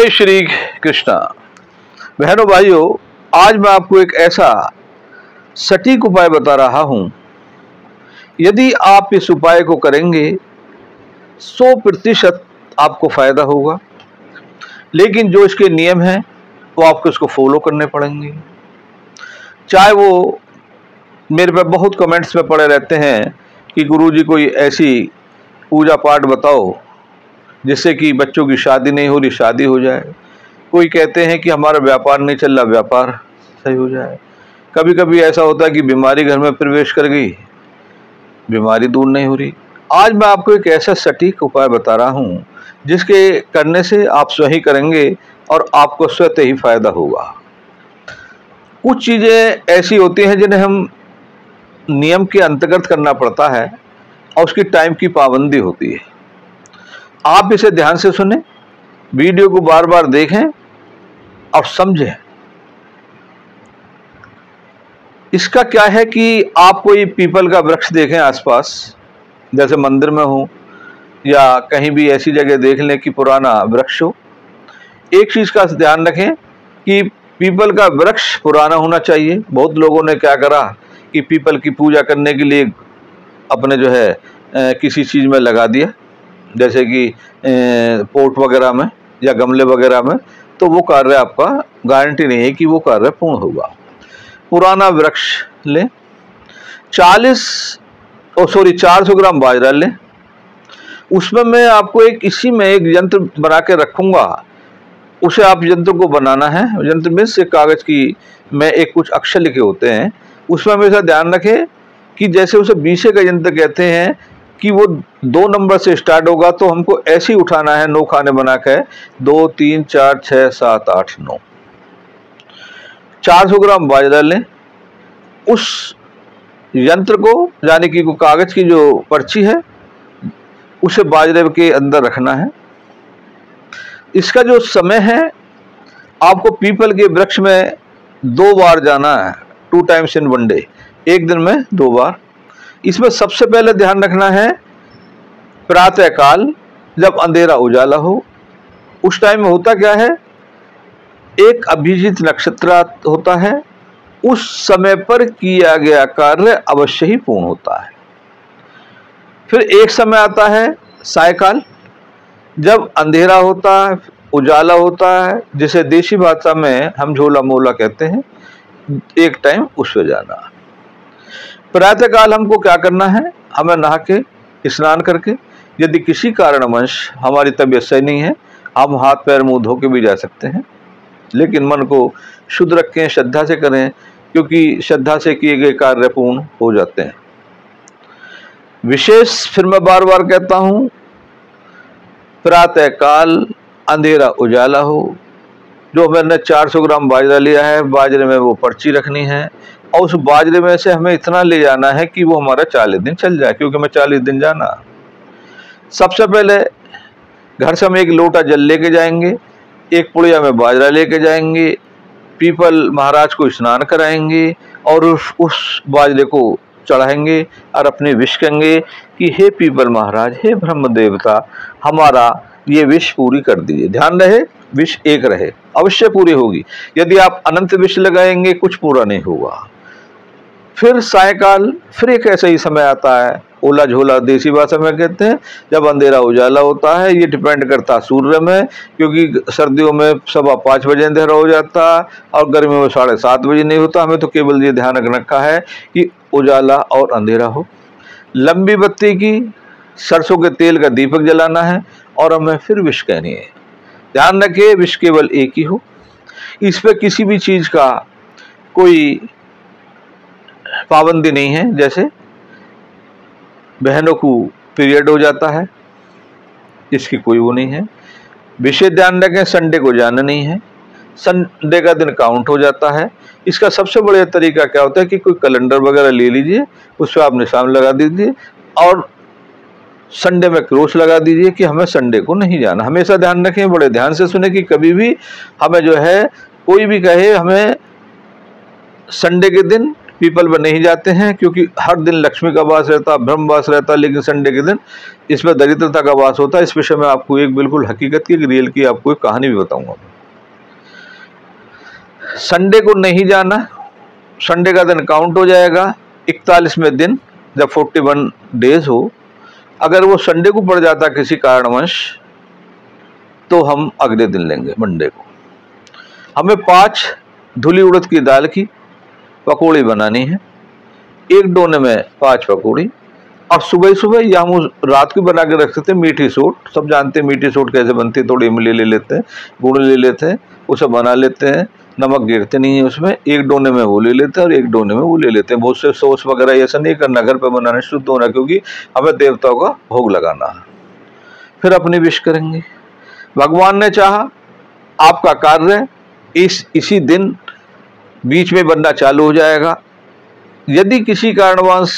जय श्री कृष्णा। बहनों भाइयों, आज मैं आपको एक ऐसा सटीक उपाय बता रहा हूं, यदि आप इस उपाय को करेंगे 100% आपको फायदा होगा। लेकिन जो इसके नियम हैं वो आपको इसको फॉलो करने पड़ेंगे। चाहे वो मेरे पे बहुत कमेंट्स में पड़े रहते हैं कि गुरुजी कोई ऐसी पूजा पाठ बताओ जिससे कि बच्चों की शादी नहीं हो रही शादी हो जाए। कोई कहते हैं कि हमारा व्यापार नहीं चल रहा व्यापार सही हो जाए। कभी कभी ऐसा होता है कि बीमारी घर में प्रवेश कर गई, बीमारी दूर नहीं हो रही। आज मैं आपको एक ऐसा सटीक उपाय बता रहा हूँ जिसके करने से आप स्वयं करेंगे और आपको स्वतः ही फायदा होगा। कुछ चीज़ें ऐसी होती हैं जिन्हें हम नियम के अंतर्गत करना पड़ता है और उसकी टाइम की पाबंदी होती है। आप इसे ध्यान से सुनें, वीडियो को बार बार देखें और समझें। इसका क्या है कि आप कोई पीपल का वृक्ष देखें आसपास, जैसे मंदिर में हो या कहीं भी ऐसी जगह देख लें कि पुराना वृक्ष हो। एक चीज़ का ध्यान रखें कि पीपल का वृक्ष पुराना होना चाहिए। बहुत लोगों ने क्या करा कि पीपल की पूजा करने के लिए अपने जो है किसी चीज़ में लगा दिया, जैसे कि पोट वगैरह में या गमले वगैरह में, तो वो कार्य आपका गारंटी नहीं है कि वो कार्य पूर्ण होगा। पुराना वृक्ष लें, 400 ग्राम बाजरा लें। उसमें मैं आपको इसी में एक यंत्र बना के रखूँगा। उसे आप यंत्र को बनाना है। यंत्र में से कागज़ की में एक कुछ अक्षर लिखे होते हैं, उसमें हमेशा ध्यान रखें कि जैसे उसे बीसे का यंत्र कहते हैं कि वो 2 नंबर से स्टार्ट होगा, तो हमको ऐसे ही उठाना है 9 खाने बना के 2 3 4 6 7 8 9। 400 ग्राम बाजरा लें। उस यंत्र को यानी कि कागज की जो पर्ची है उसे बाजरे के अंदर रखना है। इसका जो समय है, आपको पीपल के वृक्ष में 2 बार जाना है, 2 टाइम्स इन 1 डे, एक दिन में 2 बार। इसमें सबसे पहले ध्यान रखना है प्रातः काल जब अंधेरा उजाला हो। उस टाइम में होता क्या है, एक अभिजीत नक्षत्र होता है, उस समय पर किया गया कार्य अवश्य ही पूर्ण होता है। फिर एक समय आता है सायकाल, जब अंधेरा होता है उजाला होता है, जिसे देसी भाषा में हम झोला मोला कहते हैं। एक टाइम उस पर जाना। प्रातःकाल हमको क्या करना है, हमें नहा के स्नान करके, यदि किसी कारणवश हमारी तबीयत सही नहीं है, हम हाथ पैर मुंह धो के भी जा सकते हैं, लेकिन मन को शुद्ध रखें, श्रद्धा से करें, क्योंकि श्रद्धा से किए गए कार्य पूर्ण हो जाते हैं। विशेष फिर मैं बार बार कहता हूँ, प्रातःकाल अंधेरा उजाला हो। जो मैंने 400 ग्राम बाजरा लिया है, बाजरे में वो पर्ची रखनी है और उस बाजरे में से हमें इतना ले जाना है कि वो हमारा 40 दिन चल जाए, क्योंकि हमें 40 दिन जाना। सबसे पहले घर से हम 1 लोटा जल लेके जाएंगे, 1 पुड़िया में बाजरा लेके जाएंगे, पीपल महाराज को स्नान कराएंगे और उस बाजरे को चढ़ाएंगे और अपने विश कहेंगे कि हे पीपल महाराज, हे ब्रह्म देवता, हमारा ये विश पूरी कर दीजिए। ध्यान रहे, विश एक रहे, अवश्य पूरी होगी। यदि आप अनंत विश लगाएंगे कुछ पूरा नहीं होगा। फिर सायकाल फिर एक ऐसा ही समय आता है, ओला झोला देसी भाषा में कहते हैं, जब अंधेरा उजाला होता है। ये डिपेंड करता है सूर्य में, क्योंकि सर्दियों में 5:15 बजे अंधेरा हो जाता है और गर्मियों में 7:30 बजे नहीं होता। हमें तो केवल ये ध्यान रखा है कि उजाला और अंधेरा हो। लंबी बत्ती की सरसों के तेल का दीपक जलाना है और हमें फिर विश कहनी है। ध्यान रखिए, विश केवल एक ही हो। इस पर किसी भी चीज़ का कोई पाबंदी नहीं है। जैसे बहनों को पीरियड हो जाता है, इसकी कोई वो नहीं है। विशेष ध्यान रखें, संडे को जाना नहीं है, संडे का दिन काउंट हो जाता है। इसका सबसे बढ़िया तरीका क्या होता है कि कोई कैलेंडर वगैरह ले लीजिए, उस पर आप निशान लगा दीजिए और संडे में क्रॉस लगा दीजिए कि हमें संडे को नहीं जाना। हमेशा ध्यान रखें, बड़े ध्यान से सुने कि कभी भी हमें जो है कोई भी कहे हमें संडे के दिन पीपल पर नहीं जाते हैं क्योंकि हर दिन लक्ष्मी का वास रहता, ब्रह्मवास रहता, लेकिन संडे के दिन इसमें दरिद्रता का वास होता है। इस विषय में आपको एक बिल्कुल हकीकत की, रियल की आपको एक कहानी भी बताऊंगा। संडे को नहीं जाना, संडे का दिन काउंट हो जाएगा 41वें दिन, जब 41 डेज हो। अगर वो संडे को पड़ जाता किसी कारणवश तो हम अगले दिन लेंगे, मंडे को। हमें 5 धुली उड़द की दाल की पकौड़ी बनानी है, एक डोने में 5 पकौड़ी। और सुबह सुबह या हम रात को बना के रख सकते हैं मीठी सोट, सब जानते हैं मीठी सोट कैसे बनती है। थोड़ी इमली ले लेते हैं, गुड़ ले लेते हैं, उसे बना लेते हैं, नमक गिरते नहीं है उसमें। एक डोने में वो ले लेते हैं और एक डोने में वो ले लेते हैं। बहुत से सॉस वगैरह ऐसा नहीं करना, घर पर बनाना, शुद्ध होना, क्योंकि हमें देवताओं का भोग लगाना है। फिर अपनी विश करेंगे। भगवान ने चाहा आपका कार्य इसी दिन बीच में बनना चालू हो जाएगा। यदि किसी कारणवश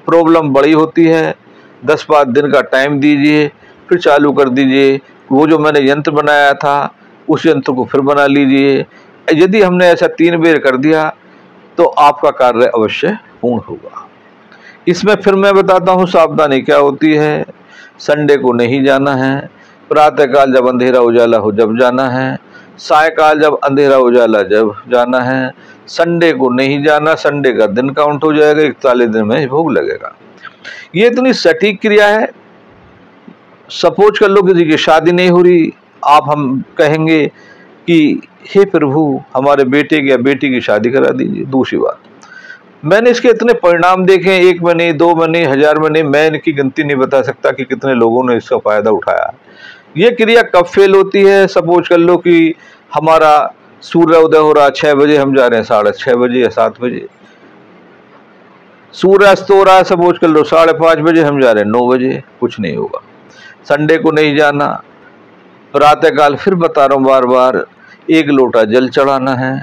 प्रॉब्लम बड़ी होती है, 10-5 दिन का टाइम दीजिए, फिर चालू कर दीजिए। वो जो मैंने यंत्र बनाया था उस यंत्र को फिर बना लीजिए। यदि हमने ऐसा 3 बार कर दिया तो आपका कार्य अवश्य पूर्ण होगा। इसमें फिर मैं बताता हूँ सावधानी क्या होती है। संडे को नहीं जाना है, प्रातःकाल जब अंधेरा उजाला हो जब जाना है, सायकाल जब अंधेरा उजाला जब जाना है। संडे को नहीं जाना, संडे का दिन काउंट हो जाएगा, 41 दिन में भोग लगेगा। ये इतनी सटीक क्रिया है। सपोज कर लो किसी की शादी नहीं हो रही, आप हम कहेंगे कि हे प्रभु हमारे बेटे की या बेटी की शादी करा दीजिए। दूसरी बात, मैंने इसके इतने परिणाम देखे, 1 में नहीं, 2 में नहीं, 1000 में नहीं, मैं इनकी गिनती नहीं बता सकता कि कितने लोगों ने इसका फायदा उठाया। ये क्रिया कब फेल होती है? सपोज कर लो कि हमारा सूर्य उदय हो रहा 6 बजे, हम जा रहे हैं 6:30 बजे या 7 बजे। सूर्य अस्त हो रहा है सपोज कर लो 5:30 बजे, हम जा रहे हैं 9 बजे। कुछ नहीं होगा। संडे को नहीं जाना, प्रातःकाल फिर बता रहा हूँ बार बार, 1 लोटा जल चढ़ाना है,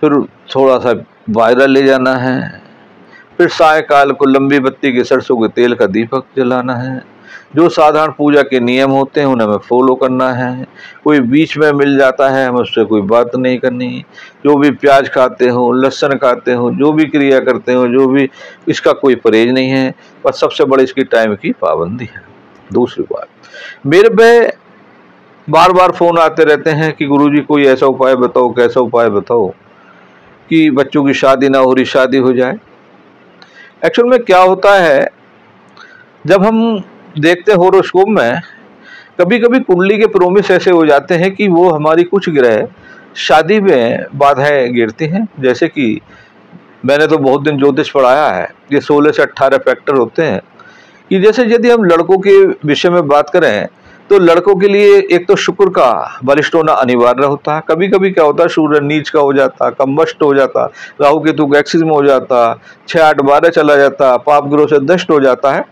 फिर थोड़ा सा वायरा ले जाना है, फिर सायकाल को लंबी बत्ती के सरसों के तेल का दीपक जलाना है। जो साधारण पूजा के नियम होते हैं उन्हें हमें फॉलो करना है। कोई बीच में मिल जाता है हमें उससे कोई बात नहीं करनी। जो भी प्याज खाते हो, लहसुन खाते हो, जो भी क्रिया करते हो, जो भी, इसका कोई परहेज नहीं है। पर सबसे बड़ी इसकी टाइम की पाबंदी है। दूसरी बात, मेरे पे बार बार फ़ोन आते रहते हैं कि गुरुजी कोई ऐसा उपाय बताओ, कैसा उपाय बताओ कि बच्चों की शादी ना हो रही, शादी हो जाए। एक्चुअल में क्या होता है, जब हम देखते हैं होरोस्कोप में, कभी कभी कुंडली के प्रोमिस ऐसे हो जाते हैं कि वो हमारी कुछ ग्रह शादी में बाधाएं गिरती हैं। जैसे कि मैंने तो बहुत दिन ज्योतिष पढ़ाया है, ये 16 से 18 फैक्टर होते हैं कि जैसे यदि हम लड़कों के विषय में बात करें तो लड़कों के लिए एक तो शुक्र का बलिष्ठ होना अनिवार्य होता है। कभी कभी क्या होता है, सूर्य नीच का हो जाता, कम्बस्ट हो जाता, राहु केतु का एक्सिस में हो जाता, 6, 8, 12 चला जाता, पाप ग्रह से दष्ट हो जाता है।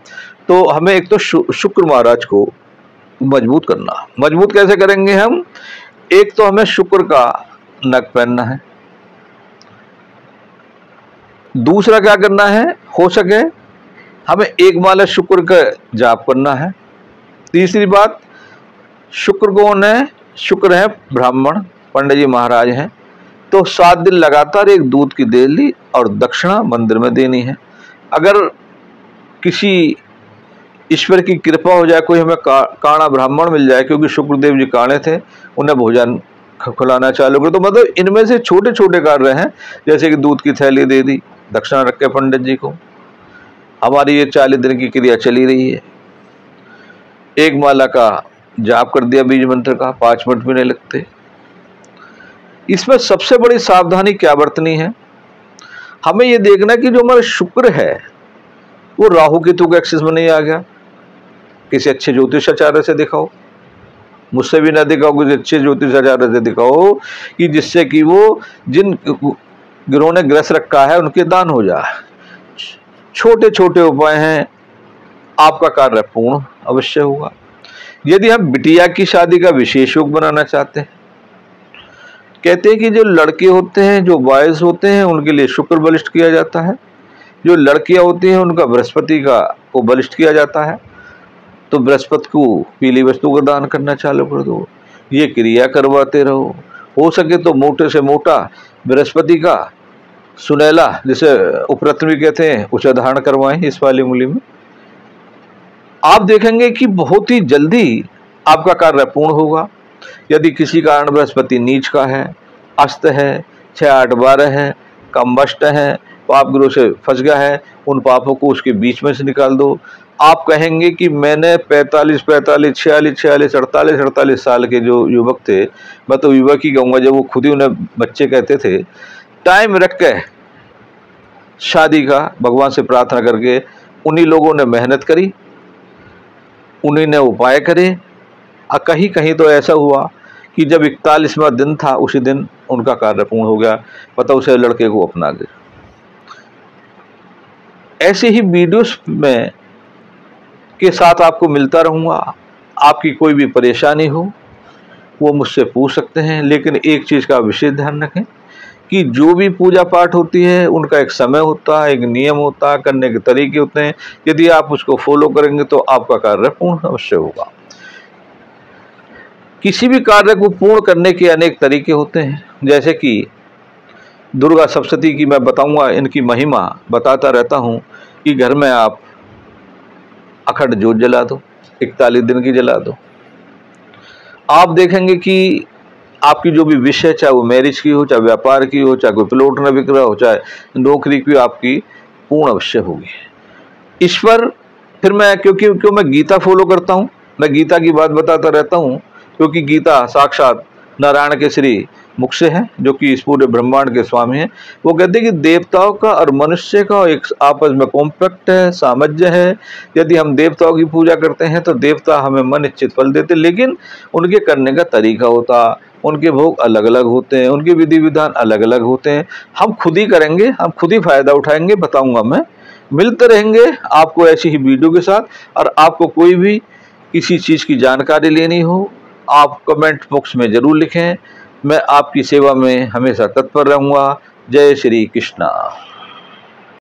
तो हमें एक तो शुक्र महाराज को मजबूत करना। मजबूत कैसे करेंगे हम? एक तो हमें शुक्र का नग पहनना है। दूसरा क्या करना है, हो सके हमें 1 माला शुक्र का जाप करना है। तीसरी बात, शुक्र कौन है? शुक्र है ब्राह्मण, पंडित जी महाराज हैं। तो 7 दिन लगातार एक दूध की देली और दक्षिणा मंदिर में देनी है। अगर किसी ईश्वर की कृपा हो जाए, कोई हमें काणा ब्राह्मण मिल जाए, क्योंकि शुक्रदेव जी काणे थे, उन्हें भोजन खिलाना चालू करो। तो मतलब इनमें से छोटे छोटे कार्य हैं, जैसे कि दूध की थैली दे दी, दक्षिणा रख के पंडित जी को। हमारी ये 40 दिन की क्रिया चली रही है। 1 माला का जाप कर दिया बीज मंत्र का, 5 मिनट भी नहीं लगते। इसमें सबसे बड़ी सावधानी क्या बरतनी है, हमें ये देखना कि जो हमारा शुक्र है वो राहु केतु के एक्सिस में नहीं आ गया। किसी अच्छे ज्योतिषाचार्य से दिखाओ, मुझसे भी ना दिखाओ, किसी अच्छे ज्योतिषाचार्य से दिखाओ कि जिससे कि वो जिन ग्रहों ने ग्रस रखा है उनके दान हो जाए। छोटे छोटे उपाय हैं, आपका कार्य पूर्ण अवश्य होगा। यदि हम बिटिया की शादी का विशेष योग बनाना चाहते हैं, कहते हैं कि जो लड़के होते हैं, जो बॉयज होते हैं, उनके लिए शुक्र बलिष्ठ किया जाता है। जो लड़कियां होती हैं उनका बृहस्पति को बलिष्ठ किया जाता है। तो बृहस्पति को पीली वस्तु का दान करना चालू कर दो। ये क्रिया करवाते रहो। हो सके तो मोटे से मोटा बृहस्पति का सुनैला, जिसे उपरत्न भी कहते हैं, उसे धारण करवाएं इस वाली उंगली में। आप देखेंगे कि बहुत ही जल्दी आपका कार्य पूर्ण होगा। यदि किसी कारण बृहस्पति नीच का है, अस्त है, 6, 8, 12 है, कम्बष्ट है, पाप ग्रह से फंस गया है, उन पापों को उसके बीच में से निकाल दो। आप कहेंगे कि मैंने 45, 46, 46, 46, 48, 48 साल के जो युवक थे, मैं तो युवक ही कहूँगा जब वो खुद ही उन्हें बच्चे कहते थे, टाइम रख के शादी का भगवान से प्रार्थना करके उन्हीं लोगों ने मेहनत करी, उन्हीं ने उपाय करे। कहीं कहीं तो ऐसा हुआ कि जब 41वां दिन था उसी दिन उनका कार्य पूर्ण हो गया, पता उसे लड़के को अपना गए। ऐसे ही वीडियोस में के साथ आपको मिलता रहूँगा। आपकी कोई भी परेशानी हो वो मुझसे पूछ सकते हैं, लेकिन एक चीज़ का विशेष ध्यान रखें कि जो भी पूजा पाठ होती है उनका एक समय होता है, एक नियम होता है, करने के तरीके होते हैं। यदि आप उसको फॉलो करेंगे तो आपका कार्य पूर्ण अवश्य होगा। किसी भी कार्य को पूर्ण करने के अनेक तरीके होते हैं, जैसे कि दुर्गा सप्तशती की मैं बताऊंगा, इनकी महिमा बताता रहता हूं कि घर में आप अखंड ज्योत जला दो, 41 दिन की जला दो। आप देखेंगे कि आपकी जो भी विषय, चाहे वो मैरिज की हो, चाहे व्यापार की हो, चाहे कोई प्लॉट न बिक रहा हो, चाहे नौकरी की, आपकी पूर्ण अवश्य होगी। ईश्वर, फिर मैं क्यों मैं गीता फॉलो करता हूँ, मैं गीता की बात बताता रहता हूँ, क्योंकि गीता साक्षात नारायण के श्री मुख से है, जो कि इस पूरे ब्रह्मांड के स्वामी हैं। वो कहते हैं कि देवताओं का और मनुष्य का एक आपस में कॉम्पैक्ट है, सामंजस्य है। यदि हम देवताओं की पूजा करते हैं तो देवता हमें मन निश्चित फल देते, लेकिन उनके करने का तरीका होता, उनके भोग अलग अलग होते हैं, उनके विधि विधान अलग अलग होते हैं। हम खुद ही करेंगे, हम खुद ही फायदा उठाएंगे, बताऊंगा मैं। मिलते रहेंगे आपको ऐसी ही वीडियो के साथ। और आपको कोई भी किसी चीज़ की जानकारी लेनी हो, आप कमेंट बॉक्स में ज़रूर लिखें। मैं आपकी सेवा में हमेशा तत्पर रहूँगा। जय श्री कृष्णा।